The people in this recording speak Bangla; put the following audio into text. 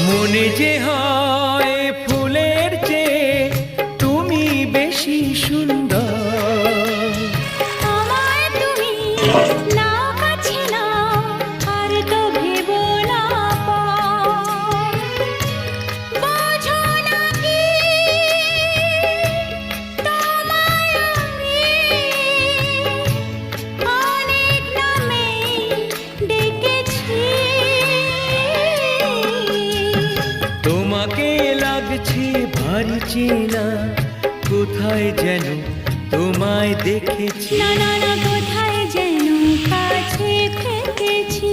মনে যে হয় ফুলের চেয়ে তুমি বেশি সুন্দর। আমায় তুমি নাও কাছে নাও, আর তো ভেবো না পর। বোঝো না কি তোমায় আমি অনেক নামে ডেকেছি। তোমাকে লাগছে ভারী চেনা, কোথায় যেন তোমায় দেখেছি। না না না, কোথায় যেন কাছে থেকেছি।